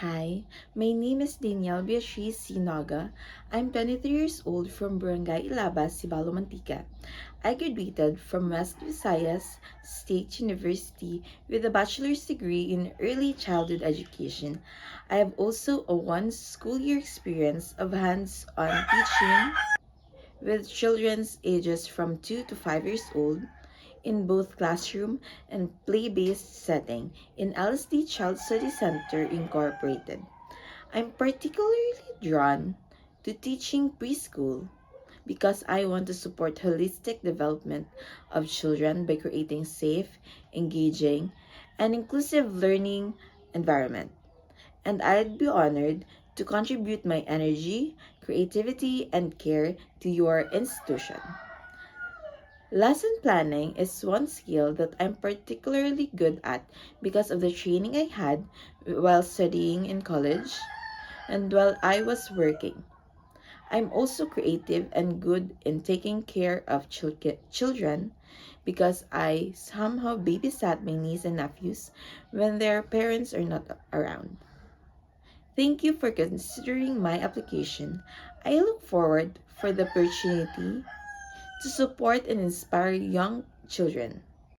Hi, my name is Danielle Beatriz Sinaga. I'm 23 years old from Barangay Ilabas, Sibalo, Mantika. I graduated from West Visayas State University with a bachelor's degree in early childhood education. I have also a one school year experience of hands-on teaching with children's ages from 2 to 5 years old in both classroom and play-based setting in LSD Child Study Center Incorporated. I'm particularly drawn to teaching preschool because I want to support holistic development of children by creating safe, engaging, and inclusive learning environment. And I'd be honored to contribute my energy, creativity, and care to your institution. Lesson planning is one skill that I'm particularly good at because of the training I had while studying in college and while I was working. I'm also creative and good in taking care of children because I somehow babysat my niece and nephews when their parents are not around. Thank you for considering my application. I look forward for the opportunity to support and inspire young children.